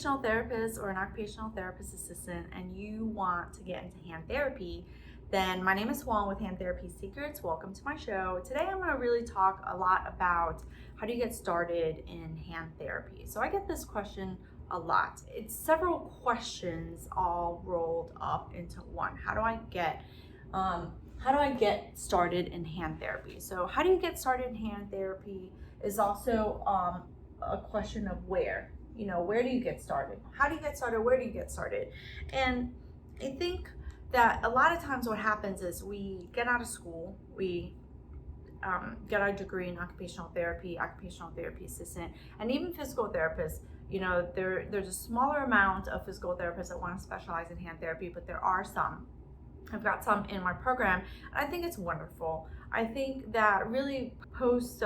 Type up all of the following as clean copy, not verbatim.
occupational therapist or an occupational therapist assistant and you want to get into hand therapy, then my name is Juan with Hand Therapy Secrets. Welcome to my show. Today I'm going to really talk a lot about how do you get started in hand therapy. So I get this question a lot. It's several questions all rolled up into one. How do I get started in hand therapy? So how do you get started in hand therapy is also a question of where. Where do you get started? How do you get started? Where do you get started? And I think that a lot of times what happens is we get out of school, we get our degree in occupational therapy assistant, and even physical therapists. There's a smaller amount of physical therapists that want to specialize in hand therapy, but there are some. I've got some in my program, and I think it's wonderful. I think that really post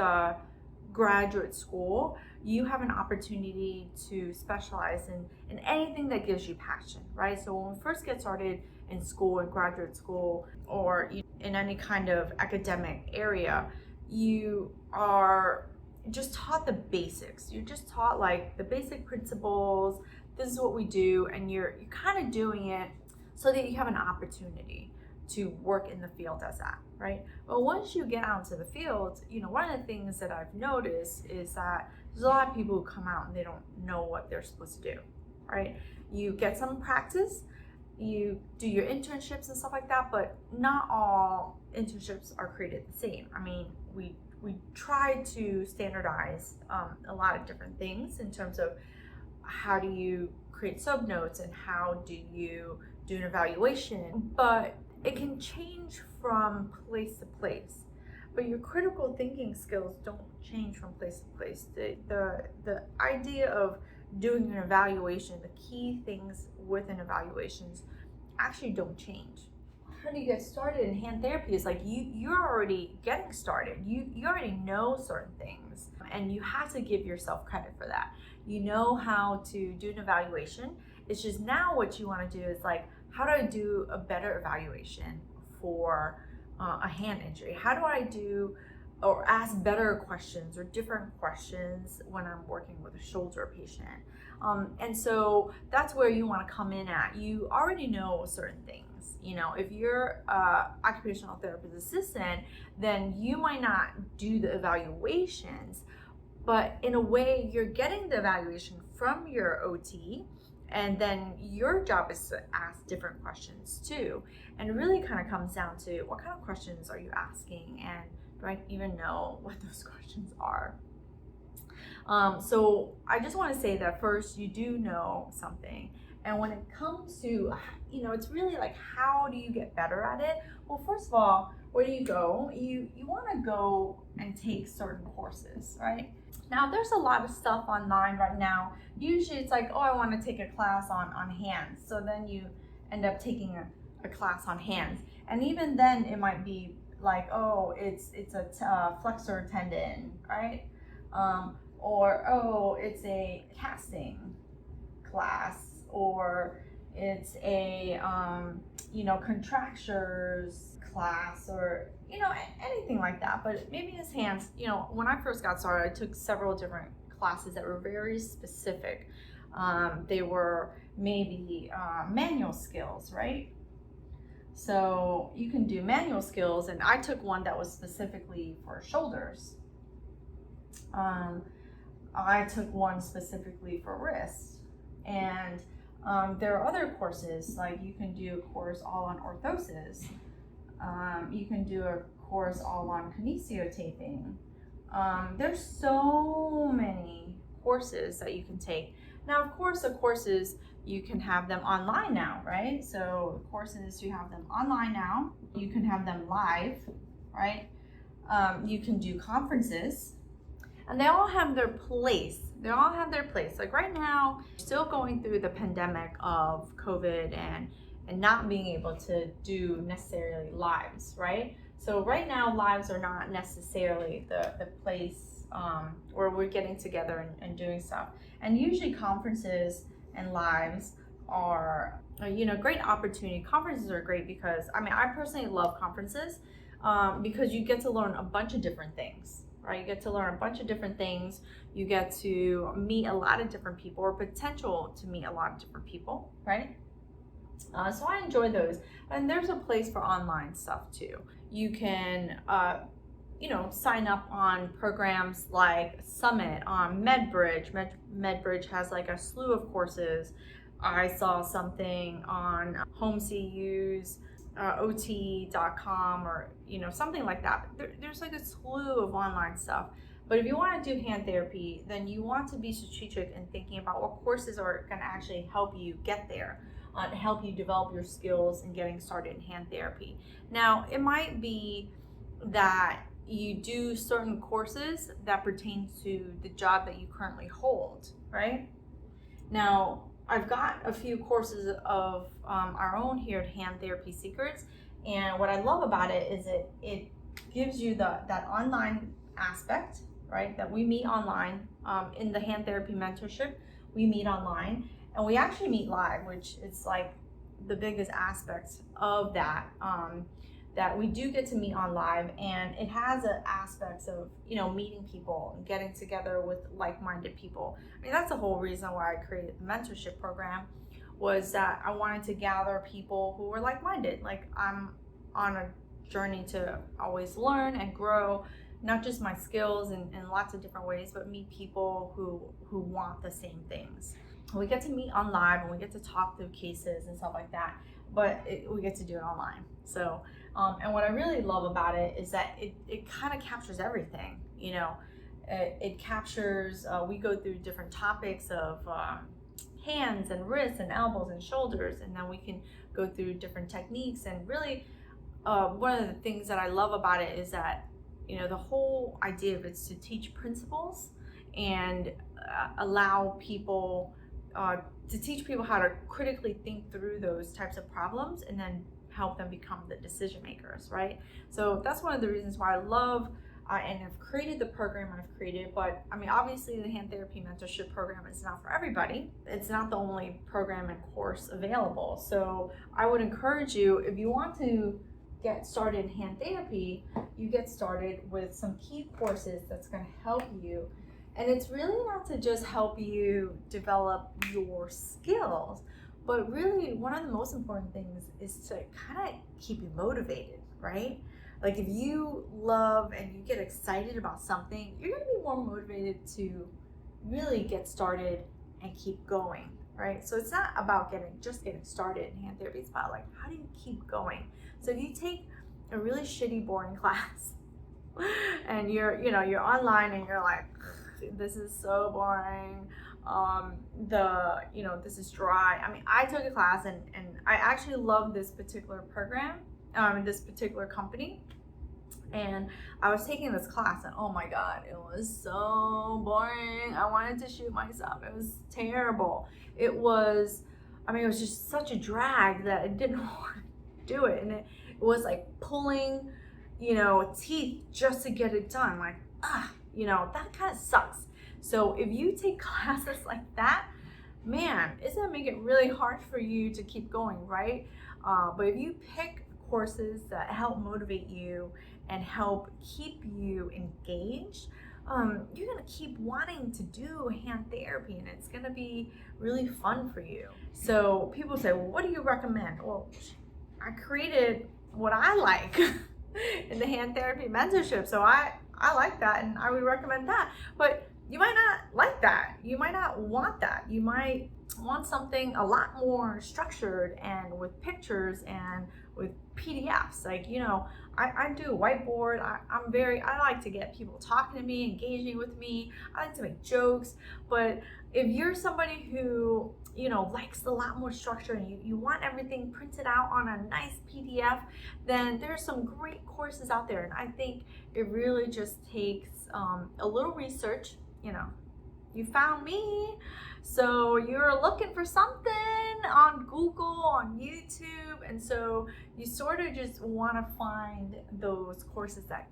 graduate school, you have an opportunity to specialize in anything that gives you passion, right? So when we first get started in school, in graduate school, or in any kind of academic area, you are just taught the basics. You're just taught like the basic principles. This is what we do, and you're kind of doing it so that you have an opportunity to work in the field as that, right? But once you get out into the field, one of the things that I've noticed is that there's a lot of people who come out and they don't know what they're supposed to do, right? You get some practice, you do your internships and stuff like that, but not all internships are created the same. I mean, we try to standardize a lot of different things in terms of how do you create subnotes and how do you do an evaluation, but it can change from place to place. But your critical thinking skills don't change from place to place. The idea of doing an evaluation, the key things within evaluations actually don't change. How do you get started in hand therapy is like you're already getting started. You already know certain things, and you have to give yourself credit for that. You know how to do an evaluation. It's just now what you want to do is like, how do I do a better evaluation for a hand injury? How do I do or ask better questions or different questions when I'm working with a shoulder patient? And so that's where you want to come in at. You already know certain things. If you're an occupational therapist assistant, then you might not do the evaluations, but in a way you're getting the evaluation from your OT, and then your job is to ask different questions too. And it really kind of comes down to what kind of questions are you asking, and do I even know what those questions are? So I just want to say that first, you do know something. And when it comes to, it's really like, how do you get better at it? Well, first of all, where do you go? You want to go and take certain courses, right? Now, there's a lot of stuff online right now. Usually it's like, oh, I want to take a class on hands. So then you end up taking a class on hands. And even then it might be like, oh, it's a flexor tendon, right? Or, oh, it's a casting class, or it's a, contractures class, or, anything like that. But maybe it's hands. When I first got started, I took several different classes that were very specific. They were maybe manual skills, right? So you can do manual skills, and I took one that was specifically for shoulders. I took one specifically for wrists, and there are other courses, like you can do a course all on orthosis. You can do a course all on kinesiotaping. There's so many courses that you can take. Now, of course, the courses, you can have them online now, right? So courses, you have them online now. You can have them live, right? You can do conferences, and they all have their place. Like right now, still going through the pandemic of COVID and not being able to do necessarily lives, right? So right now, lives are not necessarily the place where we're getting together and doing stuff. And usually conferences and lives are, great opportunity. Conferences are great because, I personally love conferences because you get to learn a bunch of different things, right? You get to learn a bunch of different things. You get to meet a lot of different people, or potential to meet a lot of different people, right? So I enjoy those. And there's a place for online stuff too. You can, sign up on programs like Summit, on MedBridge. MedBridge has like a slew of courses. I saw something on Home CU's ot.com, or something like that. There's like a slew of online stuff. But if you want to do hand therapy, then you want to be strategic in thinking about what courses are going to actually help you get there, help you develop your skills in getting started in hand therapy. Now, it might be that you do certain courses that pertain to the job that you currently hold, right? Now, I've got a few courses of our own here at Hand Therapy Secrets, and what I love about it is it gives you that online aspect, right? That we meet online in the Hand Therapy Mentorship. We meet online, and we actually meet live, which is like the biggest aspect of that. That we do get to meet on live, and it has aspects of meeting people and getting together with like-minded people. I mean, that's the whole reason why I created the mentorship program, was that I wanted to gather people who were like-minded. Like, I'm on a journey to always learn and grow, not just my skills in lots of different ways, but meet people who want the same things. We get to meet on live, and we get to talk through cases and stuff like that, but we get to do it online. So and what I really love about it is that it kind of captures everything. It captures, we go through different topics of hands and wrists and elbows and shoulders, and then we can go through different techniques. And really, one of the things that I love about it is that the whole idea of it is to teach principles and allow people to teach people how to critically think through those types of problems, and then help them become the decision makers, right? So that's one of the reasons why I love and have created the program I've created. But I mean, obviously the Hand Therapy Mentorship program is not for everybody. It's not the only program and course available. So I would encourage you, if you want to get started in hand therapy, you get started with some key courses that's going to help you. And it's really not to just help you develop your skills, but really one of the most important things is to kind of keep you motivated, right? Like, if you love and you get excited about something, you're gonna be more motivated to really get started and keep going, right? So it's not about just getting started in hand therapy. It's about, like, how do you keep going? So if you take a really shitty, boring class and you're online and you're like, this is so boring, this is dry. I mean, I took a class and I actually love this particular program, this particular company. And I was taking this class, and oh my God, it was so boring. I wanted to shoot myself. It was terrible. It was just such a drag that I didn't want to do it. And it was like pulling, teeth just to get it done. Like, that kind of sucks. So if you take classes like that, man, it's gonna make it really hard for you to keep going, right? But if you pick courses that help motivate you and help keep you engaged, you're gonna keep wanting to do hand therapy, and it's gonna be really fun for you. So people say, well, what do you recommend? Well, I created what I like in the Hand Therapy Mentorship, so I like that, and I would recommend that. But you might not like that. You might not want that. You might want something a lot more structured and with pictures and with PDFs. Like, I do whiteboard. I like to get people talking to me, engaging with me. I like to make jokes. But if you're somebody who, likes a lot more structure, and you want everything printed out on a nice PDF, then there's some great courses out there. And I think it really just takes a little research. You found me, so you're looking for something on Google, on YouTube, and so you sort of just want to find those courses that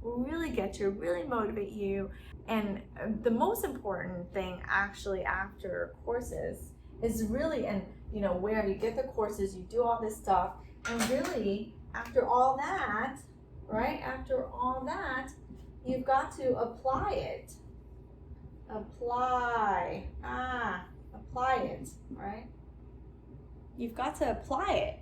really get you, really motivate you. And the most important thing actually after courses is really, where you get the courses, you do all this stuff, and really after all that, you've got to apply it. Apply. Apply it, right? You've got to apply it.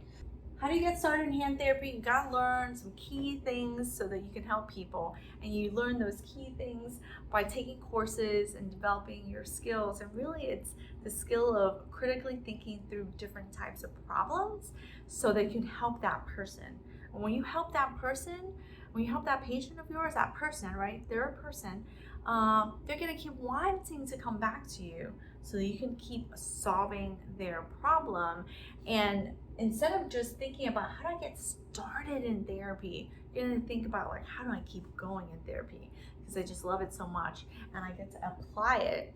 How do you get started in hand therapy? You gotta learn some key things so that you can help people. And you learn those key things by taking courses and developing your skills. And really, it's the skill of critically thinking through different types of problems so that you can help that person. And when you help that person, when you help that patient of yours, that person, right? They're a person. They're gonna keep wanting to come back to you so that you can keep solving their problem. And instead of just thinking about how do I get started in therapy, you're gonna think about like, how do I keep going in therapy? Because I just love it so much and I get to apply it,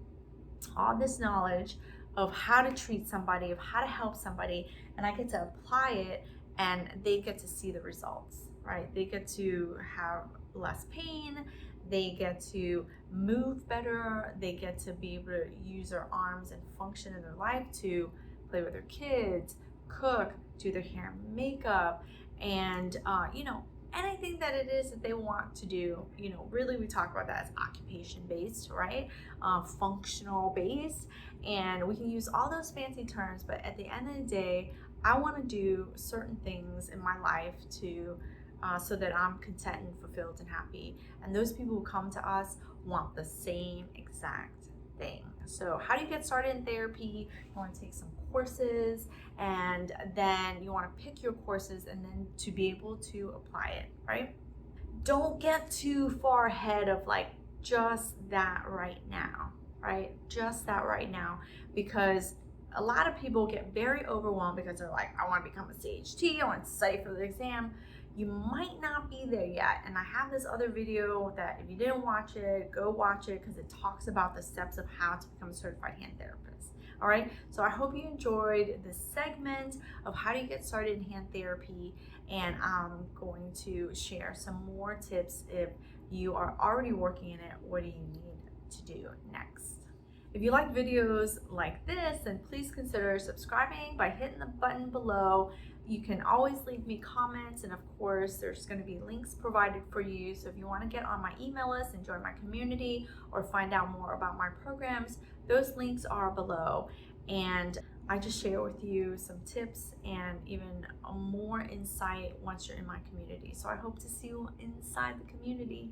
all this knowledge of how to treat somebody, of how to help somebody, and I get to apply it and they get to see the results, right? They get to have less pain, they get to move better, they get to be able to use their arms and function in their life to play with their kids, cook, do their hair and makeup, and anything that it is that they want to do. Really we talk about that as occupation based, right? Functional based, and we can use all those fancy terms, but at the end of the day, I want to do certain things in my life to so that I'm content and fulfilled and happy. And those people who come to us want the same exact thing. So how do you get started in therapy? You want to take some courses, and then you want to pick your courses and then to be able to apply it, right? Don't get too far ahead of like just that right now, right? Just that right now, because a lot of people get very overwhelmed because they're like, I want to become a CHT, I want to study for the exam. You might not be there yet. And I have this other video that if you didn't watch it, go watch it, because it talks about the steps of how to become a certified hand therapist. All right, so I hope you enjoyed this segment of how do you get started in hand therapy, and I'm going to share some more tips. If you are already working in it, what do you need to do next? If you like videos like this, then please consider subscribing by hitting the button below. You can always leave me comments, and of course there's going to be links provided for you. So if you want to get on my email list and join my community or find out more about my programs, those links are below. And I just share with you some tips and even more insight once you're in my community. So I hope to see you inside the community.